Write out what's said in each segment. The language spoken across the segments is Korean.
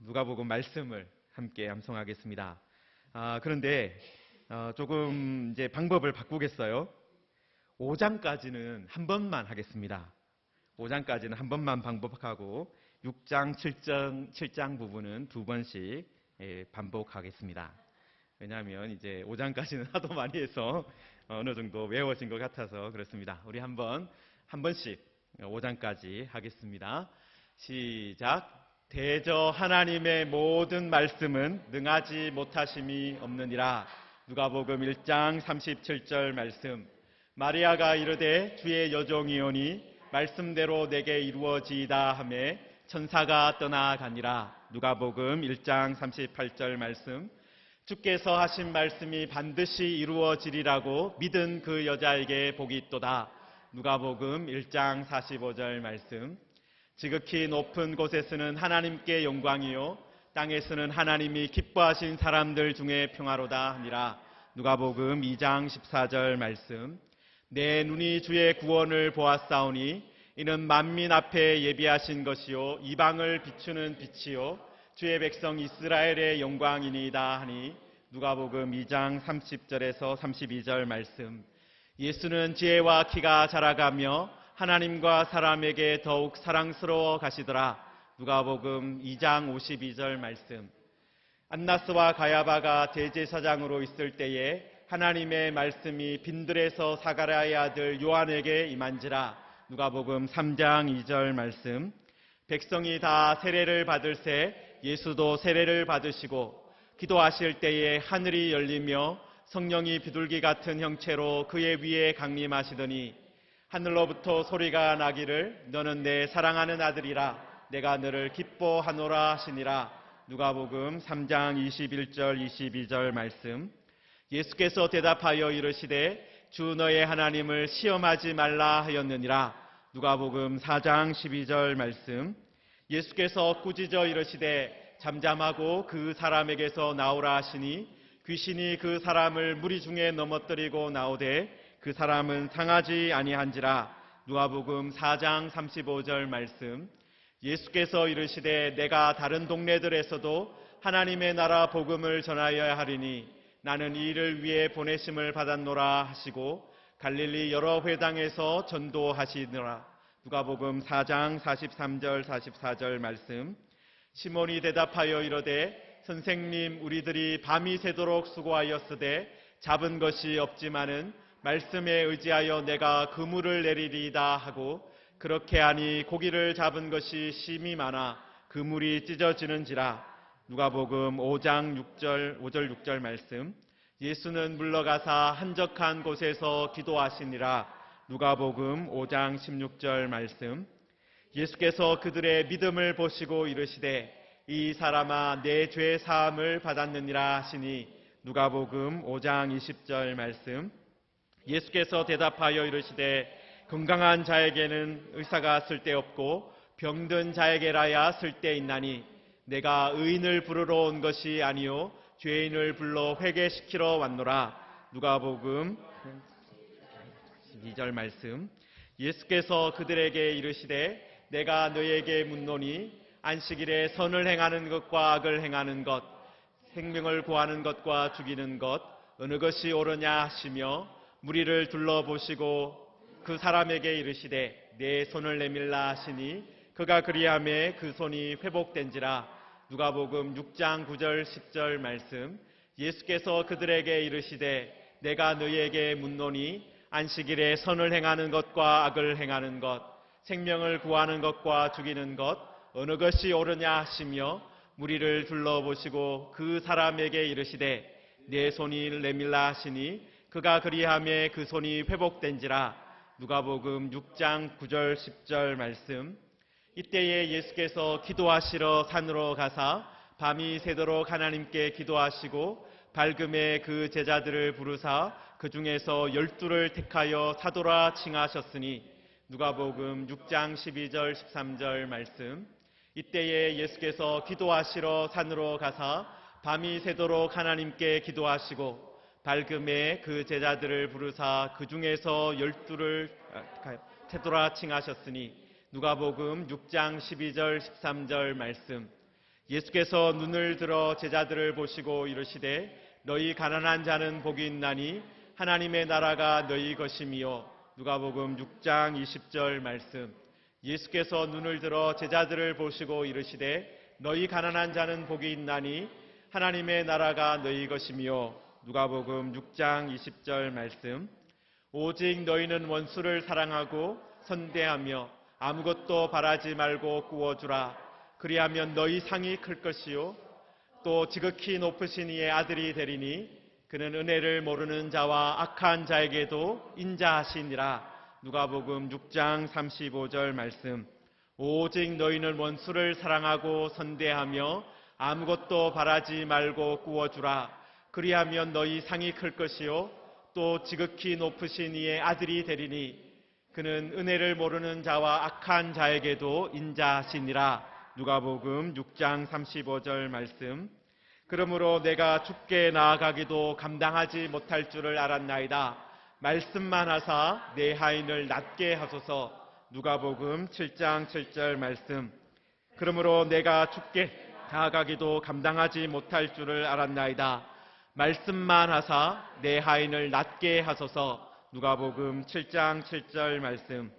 누가복음 말씀을 함께 암송하겠습니다. 그런데 조금 이제 방법을 바꾸겠어요. 5장까지는 한 번만 하겠습니다. 5장까지는 한 번만 반복하고 6장, 7장 부분은 두 번씩 반복하겠습니다. 왜냐하면 이제 5장까지는 하도 많이 해서 어느 정도 외워진 것 같아서 그렇습니다. 우리 한 번씩 5장까지 하겠습니다. 시작. 대저 하나님의 모든 말씀은 능하지 못하심이 없느니라. 누가복음 1장 37절 말씀. 마리아가 이르되 주의 여종이오니 말씀대로 내게 이루어지이다 하매 천사가 떠나가니라. 누가복음 1장 38절 말씀. 주께서 하신 말씀이 반드시 이루어지리라고 믿은 그 여자에게 복이 있도다. 누가복음 1장 45절 말씀. 지극히 높은 곳에서는 하나님께 영광이요 땅에서는 하나님이 기뻐하신 사람들 중에 평화로다 하니라. 누가복음 2장 14절 말씀. 내 눈이 주의 구원을 보았사오니 이는 만민 앞에 예비하신 것이요 이방을 비추는 빛이요 주의 백성 이스라엘의 영광이니이다 하니. 누가복음 2장 30절에서 32절 말씀. 예수는 지혜와 키가 자라가며 하나님과 사람에게 더욱 사랑스러워 가시더라. 누가복음 2장 52절 말씀. 안나스와 가야바가 대제사장으로 있을 때에 하나님의 말씀이 빈들에서 사가랴의 아들 요한에게 임한지라. 누가복음 3장 2절 말씀. 백성이 다 세례를 받을새 예수도 세례를 받으시고 기도하실 때에 하늘이 열리며 성령이 비둘기 같은 형체로 그의 위에 강림하시더니 하늘로부터 소리가 나기를 너는 내 사랑하는 아들이라 내가 너를 기뻐하노라 하시니라. 누가복음 3장 21절 22절 말씀. 예수께서 대답하여 이르시되 주 너의 하나님을 시험하지 말라 하였느니라. 누가복음 4장 12절 말씀. 예수께서 꾸짖어 이르시되 잠잠하고 그 사람에게서 나오라 하시니 귀신이 그 사람을 무리 중에 넘어뜨리고 나오되 그 사람은 상하지 아니한지라. 누가복음 4장 35절 말씀. 예수께서 이르시되 내가 다른 동네들에서도 하나님의 나라 복음을 전하여야 하리니 나는 이 일을 위해 보내심을 받았노라 하시고 갈릴리 여러 회당에서 전도하시느라. 누가복음 4장 43절 44절 말씀. 시몬이 대답하여 이르되 선생님 우리들이 밤이 새도록 수고하였으되 잡은 것이 없지만은 말씀에 의지하여 내가 그물을 내리리이다 하고 그렇게 하니 고기를 잡은 것이 심히 많아 그물이 찢어지는지라. 누가복음 5장 5절 6절 말씀. 예수는 물러가사 한적한 곳에서 기도하시니라. 누가복음 5장 16절 말씀. 예수께서 그들의 믿음을 보시고 이르시되 이 사람아 내 죄 사함을 받았느니라 하시니. 누가복음 5장 20절 말씀. 예수께서 대답하여 이르시되 건강한 자에게는 의사가 쓸데없고 병든 자에게라야 쓸데있나니 내가 의인을 부르러 온 것이 아니요 죄인을 불러 회개시키러 왔노라. 누가복음 12절 말씀. 예수께서 그들에게 이르시되 내가 너희에게 묻노니 안식일에 선을 행하는 것과 악을 행하는 것 생명을 구하는 것과 죽이는 것 어느 것이 옳으냐 하시며 무리를 둘러보시고 그 사람에게 이르시되 내 손을 내밀라 하시니 그가 그리하매 그 손이 회복된지라. 누가복음 6장 9절 10절 말씀. 예수께서 그들에게 이르시되 내가 너희에게 묻노니 안식일에 선을 행하는 것과 악을 행하는 것 생명을 구하는 것과 죽이는 것 어느 것이 옳으냐 하시며 무리를 둘러보시고 그 사람에게 이르시되 내 손을 내밀라 하시니 그가 그리하매 그 손이 회복된지라. 누가복음 6장 9절 10절 말씀. 이때에 예수께서 기도하시러 산으로 가사 밤이 새도록 하나님께 기도하시고 밝음에 그 제자들을 부르사 그 중에서 12를 택하여 사도라 칭하셨으니. 누가복음 6장 12절 13절 말씀. 이때에 예수께서 기도하시러 산으로 가사 밤이 새도록 하나님께 기도하시고 밝음에 그 제자들을 부르사 그 중에서 12를 테도라 칭하셨으니. 누가복음 6장 12절 13절 말씀. 예수께서 눈을 들어 제자들을 보시고 이르시되 너희 가난한 자는 복이 있나니 하나님의 나라가 너희 것이미요. 누가복음 6장 20절 말씀. 예수께서 눈을 들어 제자들을 보시고 이르시되 너희 가난한 자는 복이 있나니 하나님의 나라가 너희 것이미요. 누가복음 6장 20절 말씀. 오직 너희는 원수를 사랑하고 선대하며 아무것도 바라지 말고 구워주라. 그리하면 너희 상이 클 것이요 또 지극히 높으신 이의 아들이 되리니 그는 은혜를 모르는 자와 악한 자에게도 인자하시니라. 누가복음 6장 35절 말씀. 오직 너희는 원수를 사랑하고 선대하며 아무것도 바라지 말고 구워주라. 그리하면 너희 상이 클 것이요 또 지극히 높으신 이의 아들이 되리니 그는 은혜를 모르는 자와 악한 자에게도 인자하시니라. 누가복음 6장 35절 말씀. 그러므로 내가 주께 나아가기도 감당하지 못할 줄을 알았나이다. 말씀만 하사 내 하인을 낫게 하소서. 누가복음 7장 7절 말씀. 그러므로 내가 주께 나아가기도 감당하지 못할 줄을 알았나이다. 말씀만 하사 내 하인을 낫게 하소서. 누가복음 7장 7절 말씀.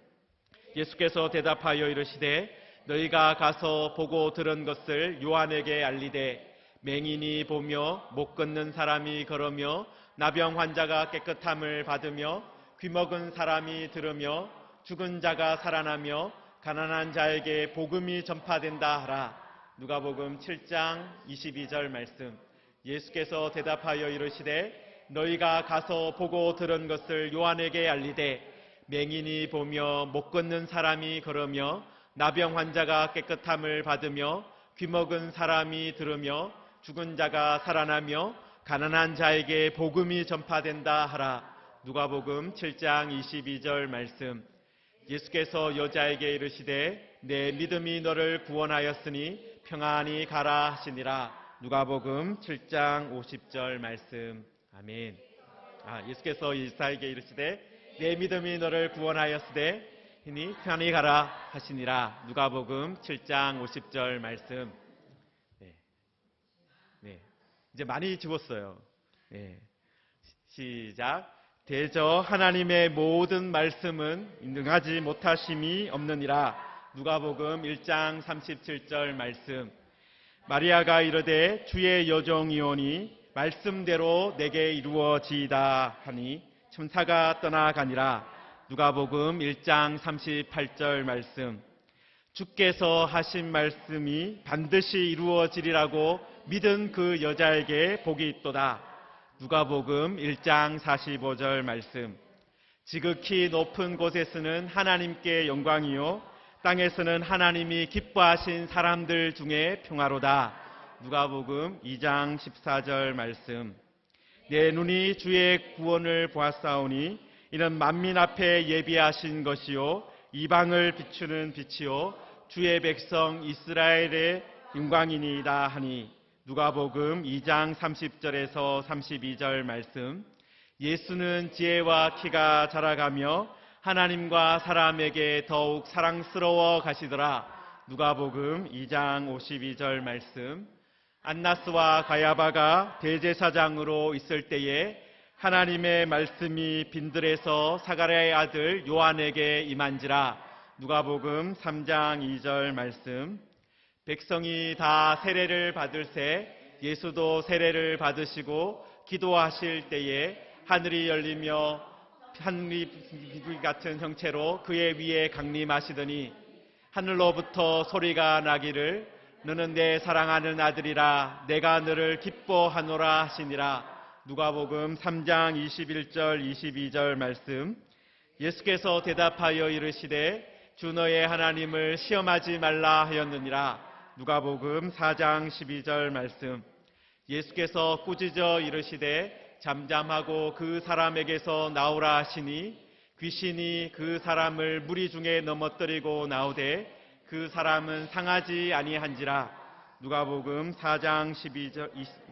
예수께서 대답하여 이르시되 너희가 가서 보고 들은 것을 요한에게 알리되 맹인이 보며 못 걷는 사람이 걸으며 나병 환자가 깨끗함을 받으며 귀먹은 사람이 들으며 죽은 자가 살아나며 가난한 자에게 복음이 전파된다 하라. 누가복음 7장 22절 말씀. 예수께서 대답하여 이르시되 너희가 가서 보고 들은 것을 요한에게 알리되 맹인이 보며 못 걷는 사람이 걸으며 나병 환자가 깨끗함을 받으며 귀먹은 사람이 들으며 죽은 자가 살아나며 가난한 자에게 복음이 전파된다 하라. 누가복음 7장 22절 말씀. 예수께서 여자에게 이르시되 내 믿음이 너를 구원하였으니 평안히 가라 하시니라. 누가복음 7장 50절 말씀. 아멘. 예수께서 여자에게 이르시되 내 믿음이 너를 구원하였으되 이니 편히 가라 하시니라. 누가복음 7장 50절 말씀. 이제 많이 지웠어요. 시작. 대저 하나님의 모든 말씀은 능하지 못하심이 없느니라. 누가복음 1장 37절 말씀. 마리아가 이르되 주의 여종이오니 말씀대로 내게 이루어지이다 하니 천사가 떠나가니라. 누가복음 1장 38절 말씀. 주께서 하신 말씀이 반드시 이루어지리라고 믿은 그 여자에게 복이 있도다. 누가복음 1장 45절 말씀. 지극히 높은 곳에서는 하나님께 영광이요 땅에서는 하나님이 기뻐하신 사람들 중에 평화로다. 누가복음 2장 14절 말씀. 내 눈이 주의 구원을 보았사오니 이는 만민 앞에 예비하신 것이요 이방을 비추는 빛이요 주의 백성 이스라엘의 영광이니이다 하니. 누가복음 2장 30절에서 32절 말씀. 예수는 지혜와 키가 자라가며 하나님과 사람에게 더욱 사랑스러워 가시더라. 누가복음 2장 52절 말씀. 안나스와 가야바가 대제사장으로 있을 때에 하나님의 말씀이 빈들에서 사가랴의 아들 요한에게 임한지라. 누가복음 3장 2절 말씀. 백성이 다 세례를 받을새 예수도 세례를 받으시고 기도하실 때에 하늘이 열리며 한입 같은 형체로 그의 위에 강림하시더니 하늘로부터 소리가 나기를 너는 내 사랑하는 아들이라 내가 너를 기뻐하노라 하시니라. 누가복음 3장 21절 22절 말씀. 예수께서 대답하여 이르시되 주 너의 하나님을 시험하지 말라 하였느니라. 누가복음 4장 12절 말씀. 예수께서 꾸짖어 이르시되 잠잠하고 그 사람에게서 나오라 하시니 귀신이 그 사람을 무리 중에 넘어뜨리고 나오되 그 사람은 상하지 아니한지라. 누가복음 4장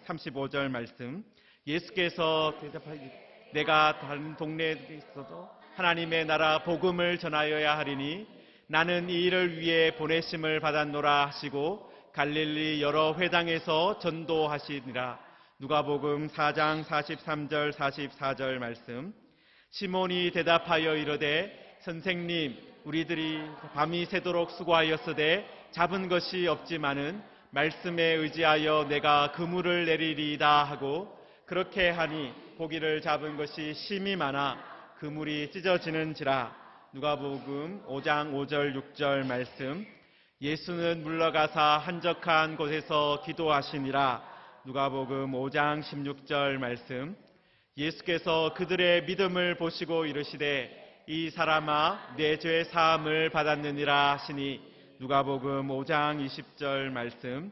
35절 말씀. 예수께서 대답하기를 내가 다른 동네에 있어도 하나님의 나라 복음을 전하여야 하리니 나는 이 일을 위해 보내심을 받았노라 하시고 갈릴리 여러 회당에서 전도하시니라. 누가복음 4장 43절 44절 말씀. 시몬이 대답하여 이르되 선생님, 우리들이 밤이 새도록 수고하였으되 잡은 것이 없지만은 말씀에 의지하여 내가 그물을 내리리이다 하고, 그렇게 하니 고기를 잡은 것이 심히 많아 그물이 찢어지는지라. 누가복음 5장 5절 6절 말씀. 예수는 물러가사 한적한 곳에서 기도하시니라. 누가복음 5장 16절 말씀. 예수께서 그들의 믿음을 보시고 이르시되 이 사람아 내 죄 사함을 받았느니라 하시니. 누가복음 5장 20절 말씀.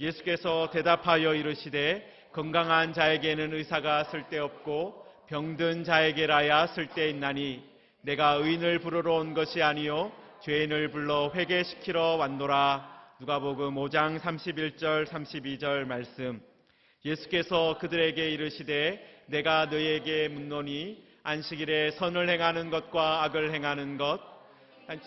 예수께서 대답하여 이르시되 건강한 자에게는 의사가 쓸데없고 병든 자에게라야 쓸데있나니 내가 의인을 부르러 온 것이 아니요 죄인을 불러 회개시키러 왔노라. 누가복음 5장 31절 32절 말씀. 예수께서 그들에게 이르시되 내가 너희에게 묻노니 안식일에 선을 행하는 것과 악을 행하는 것,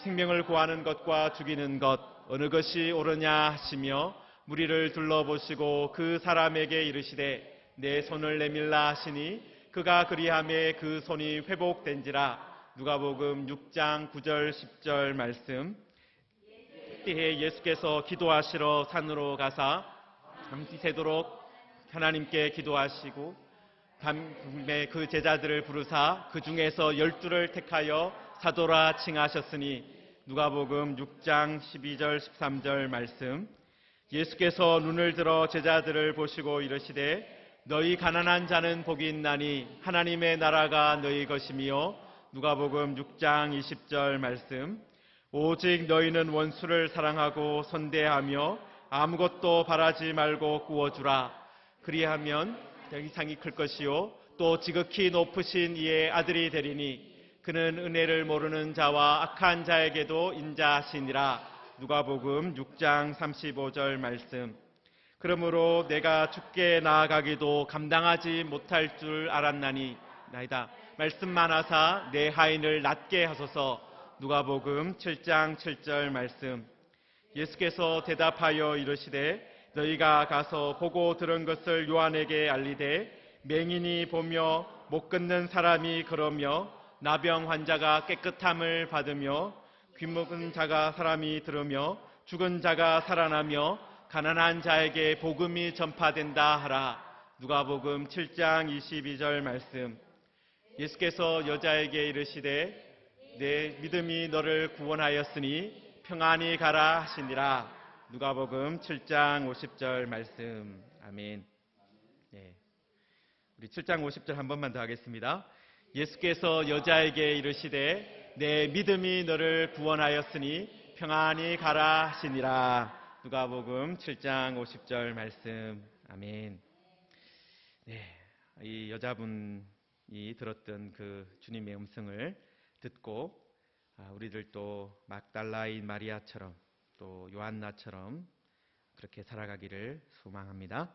생명을 구하는 것과 죽이는 것 어느 것이 옳으냐 하시며 무리를 둘러보시고 그 사람에게 이르시되 내 손을 내밀라 하시니 그가 그리하매 그 손이 회복된지라. 누가복음 6장 9절 10절 말씀. 그때에 예수께서 기도하시러 산으로 가사 밤이 새도록 하나님께 기도하시고 밤에 그 제자들을 부르사 그 중에서 12를 택하여 사도라 칭하셨으니. 누가복음 6장 12절 13절 말씀. 예수께서 눈을 들어 제자들을 보시고 이르시되 너희 가난한 자는 복이 있나니 하나님의 나라가 너희 것이며. 누가복음 6장 20절 말씀. 오직 너희는 원수를 사랑하고 선대하며 아무것도 바라지 말고 구워주라. 그리하면 이상이 클 것이요 또 지극히 높으신 이의 아들이 되리니 그는 은혜를 모르는 자와 악한 자에게도 인자하시니라. 누가복음 6장 35절 말씀. 그러므로 내가 주께 나아가기도 감당하지 못할 줄 알았나니 나이다. 말씀만 하사 내 하인을 낫게 하소서. 누가복음 7장 7절 말씀. 예수께서 대답하여 이르시되 너희가 가서 보고 들은 것을 요한에게 알리되 맹인이 보며 못 걷는 사람이 걸으며 나병 환자가 깨끗함을 받으며 귀먹은 자가 사람이 들으며 죽은 자가 살아나며 가난한 자에게 복음이 전파된다 하라. 누가복음 7장 22절 말씀. 예수께서 여자에게 이르시되 내 믿음이 너를 구원하였으니 평안히 가라 하시니라. 누가복음 7장 50절 말씀. 아멘. 네. 우리 7장 50절 한 번만 더 하겠습니다. 예수께서 여자에게 이르시되 내 믿음이 너를 구원하였으니 평안히 가라 하시니라. 누가복음 7장 50절 말씀. 아멘. 네. 이 여자분이 들었던 그 주님의 음성을 듣고 우리들도 막달라인 마리아처럼 또 요한나처럼 그렇게 살아가기를 소망합니다.